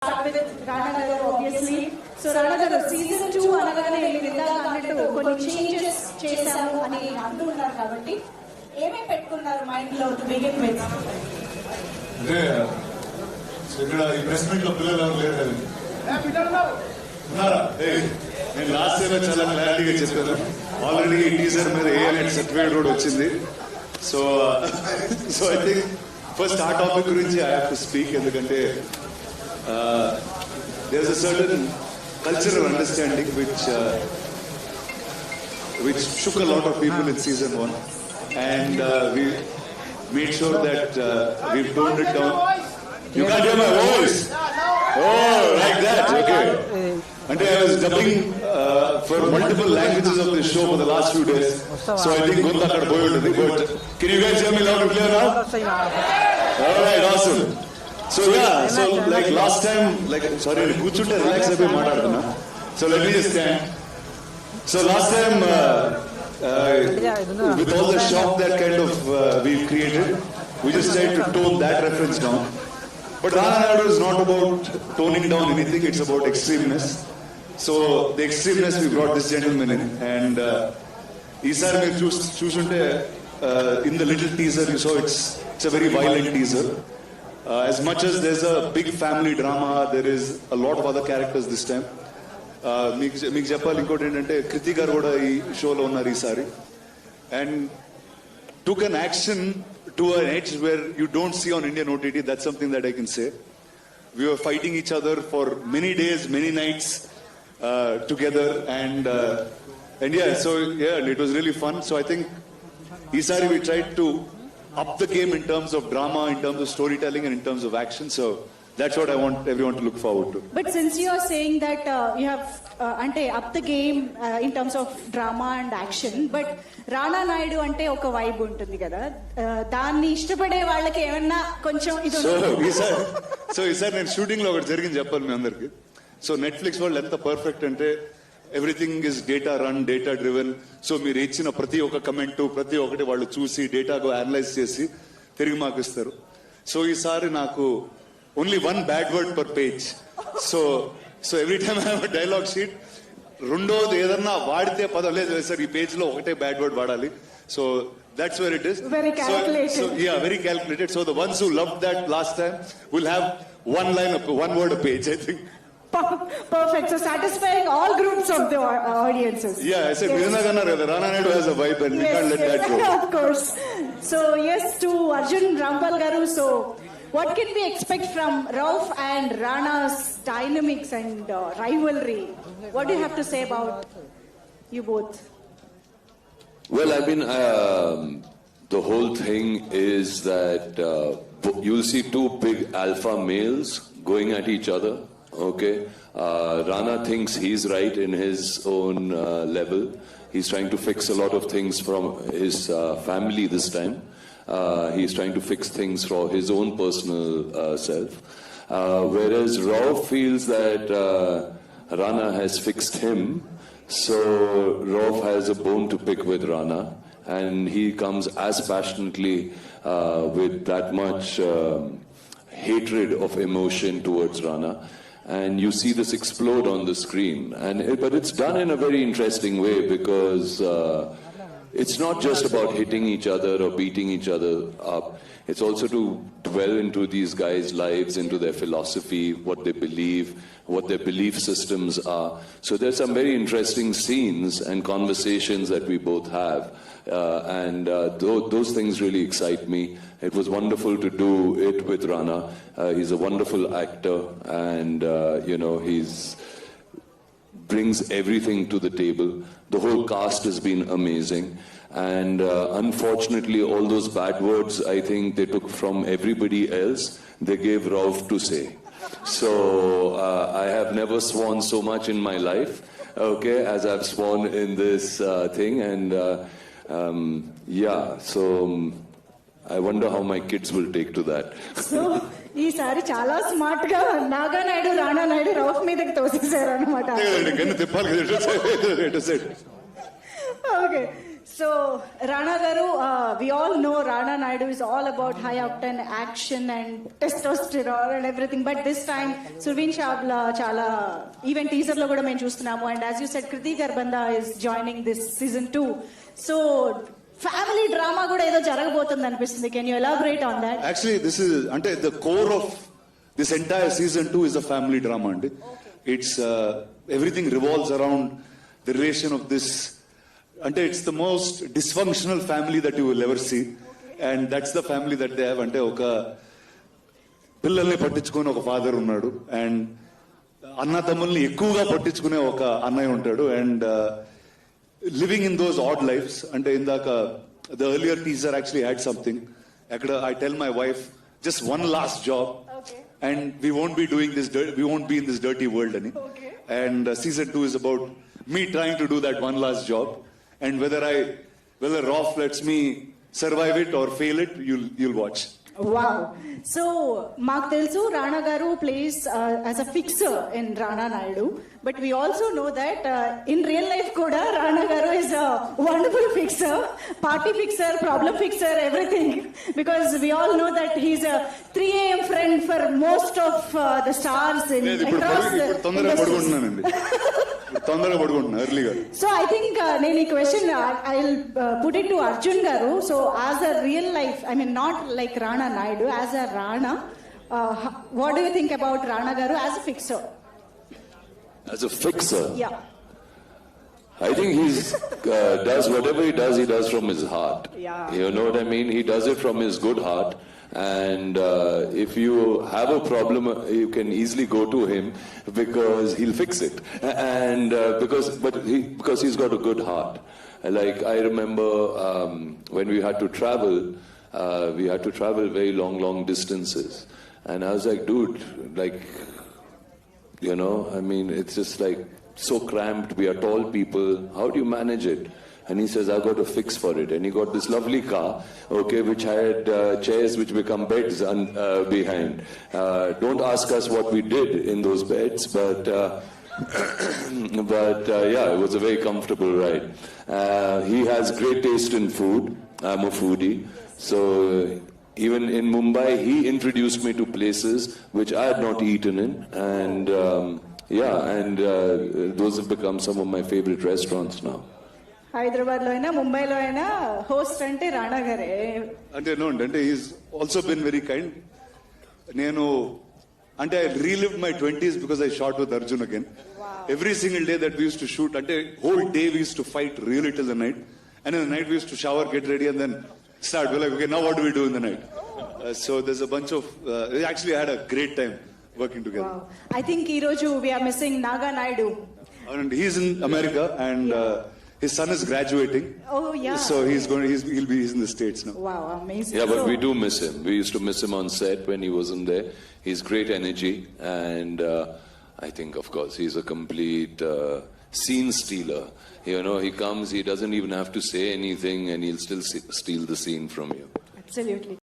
Start with Rana Garu, obviously. So Rana Garu, season 2 అనగానే మీరు ఇందాక అన్నట్టు కొన్ని చేంజెస్ చేశాము అని అంటున్నారు కాబట్టి ఏమేమి పెట్టుకున్నారు మైండ్ లో టు బిగిన్ విత్? అంటే ఇక్కడ ఈ ప్రెస్ మీట్ లో పిల్లలు ఎవరు లేరు కదండి. ఉన్నారా? నేను లాస్ట్ ఇయర్ చాలా క్లారిటీగా చెప్పాను. ఆల్రెడీ ఈ టీజర్ మీద ఏఎన్ఎట్ సర్టిఫికేట్ కూడా వచ్చింది. సో ఐ థింక్ ఫస్ట్ ఆ టాపిక్ గురించి ఐ హావ్ టు స్పీక్. ఎందుకంటే there's a certain cultural understanding which shook a lot of people in season 1, and we made sure that we've toned it down. You can't hear my voice? Oh, like that, okay. And I was dubbing for multiple languages of this show for the last few days, so I think Gonda akkada poyi untadi. But can you guys hear me loud and clear now? All right, awesome. So yeah, so like last time, like sorry, kuchunte relax abhi maataduna. So let me just stand. So last time, with all the shock that kind of we've created, we just tried to tone that reference down. But Rana Naidu is not about toning down anything; it's about extremeness. So the extremeness we brought this gentleman in, and Isar me chusunte in the little teaser you saw, it's a very violent teaser. As much as there's a big family drama, there is a lot of other characters this time. మీకు చెప్పాలి ఇంకోటి ఏంటంటే కృతి గారు కూడా ఈ షోలో ఉన్నారు ఈసారి, and took an action to an edge where you don't see on Indian OTT. That's something that I can say. We were fighting each other for many days, many nights together, and yeah, so yeah, it was really fun. So I think ఈసారి we tried to up the game in terms of drama, in terms of storytelling, and in terms of action. So that's what I want everyone to look forward to. But since you are saying that you have ante up the game in terms of drama and action, but Rana Naidu ante oka vibe untundi kada, danni ishtapade vallaki emanna koncham idu. So ఈసారి నేను shooting లో ఒకటి జరిగింది చెప్పాలి మీ అందరికి. So Netflix వాళ్ళు ఎంత perfect అంటే everything is data run, data driven. So మీరు ఇచ్చిన ప్రతి ఒక్క కమెంట్, ప్రతి ఒక్కటి వాళ్ళు చూసి డేటాకు అనలైజ్ చేసి తిరిగి మాకు ఇస్తారు. సో ఈసారి నాకు only 1 bad word per page. So every time I have a dialogue sheet. రెండోది ఏదన్నా వాడితే పదం లేదు సార్, ఈ పేజ్ లో ఒకటే బ్యాడ్ వర్డ్ వాడాలి. So that's where it is. Very calculated. So yeah, very calculated. So the ones who loved that last time will have one word a page, I think. Perfect. So satisfying all groups of the audiences. Yeah, I said Rana Naidu has a vibe and we can't let that go. Of course. So yes, to Arjun Rampal Garu. So what can we expect from Rauf and Rana's dynamics and rivalry? What do you have to say about you both? Well, I mean, the whole thing is that you'll see 2 big alpha males going at each other. Okay, Rana thinks he's right in his own level. He's trying to fix a lot of things from his family this time. He's trying to fix things for his own personal self. Whereas Rauf feels that Rana has fixed him, so Rauf has a bone to pick with Rana, and he comes as passionately with that much hatred of emotion towards Rana. And you see this explode on the screen, but it's done in a very interesting way because it's not just about hitting each other or beating each other up. It's also to dwell into these guys' lives, into their philosophy, what they believe, what their belief systems are. So there's some very interesting scenes and conversations that we both have, and those things really excite me. It was wonderful to do it with Rana. He's a wonderful actor, and he's brings everything to the table. The whole cast has been amazing, and unfortunately all those bad words I think they took from everybody else, they gave Rauf to say. So I have never sworn so much in my life, okay, as I've sworn in this thing, and so I wonder how my kids will take to that. So ఈసారి చాలా smart గా నాగా నాయుడు, రాణా నాయుడు రౌఫ్ మీదకి తోసేశారు అనమాట. Okay, So, Rana Garu, we all know Rana Naidu is all about high octane action and testosterone and everything. But this time, Surveen Shabla chala even teaser lo kuda మేము చూస్తున్నాము. And as you said, Kriti Garbanda is joining this season 2. So, family drama కూడా ఏదో జరగబోతుంది అనిపిస్తుంది. Can you elaborate on that? Actually, this is ante the core of this entire season 2 is a family drama. Ante it's everything revolves around the relation of this. Ante it's the most dysfunctional family that you will ever see, and that's the family that they have. Ante oka పిల్లల్ని పట్టించుకునే ఒక father ఉన్నాడు, and అన్న తమ్ముల్ని ఎక్కువగా పట్టించుకునే ఒక అన్నయ్య ఉంటాడు, and living in those odd lifes. అంటే ఇందాక the earlier teaser actually had something అక్కడ I tell my wife just one last job and we won't be doing this, we won't be in this dirty world అని. And season 2 is about me trying to do that one last job, and whether Rolf lets me survive it or fail it, you'll watch. Wow. So, Mark Telsu, Rana Garu plays as a fixer in Rana Naidu. But we also know that in real life Koda, Rana Garu is a wonderful fixer, party fixer, problem fixer, everything. Because we all know that he's a 3 a.m. friend for most of the stars in across the industries. తొందరగా పడుకుంటున్నా ఎర్లీగా. So I think నేను ఈ question I'll put it to Arjun Garu. So as a real life, I mean not like Rana Naidu, as a Rana, what do you think about Rana Garu as a fixer? As a fixer, Yeah. I think he's does whatever he does from his heart. Yeah. You know what I mean? He does it from his good heart. And if you have a problem, you can easily go to him because he'll fix it. And because he's got a good heart. Like I remember when we had to travel very long distances. And I was like, dude, like, you know, I mean, it's just like so cramped. We are tall people. How do you manage it? And he says, I've got a fix for it. And he got this lovely car, okay, which had chairs which become beds behind. Don't ask us what we did in those beds, but yeah, it was a very comfortable ride. He has great taste in food. I'm a foodie. So even in Mumbai, he introduced me to places which I had not eaten in. And those have become some of my favorite restaurants now. Hyderabad లో అయినా ముంబైలో అయినా host అంటే రాణా గారే. అంటే no అంటే he's also been very kind. నేను అంటే I relived my 20s because I shot with Arjun again. Every single day that we used to shoot, అంటే whole day we used to fight really till the night, and in the night we used to shower, get ready, and then start like okay now what do we do in the night. So there's a bunch of actually I had a great time working together. Wow. I think ఈ రోజు we are missing Naga Naidu. And he's in America, and his son is graduating. Oh yeah. So he's in the States now. Wow, amazing. Yeah, but So- we do miss him. We used to miss him on set when he wasn't there. He's great energy, and I think, of course, he's a complete scene stealer. You know, he comes, he doesn't even have to say anything, and he'll still steal the scene from you. Absolutely.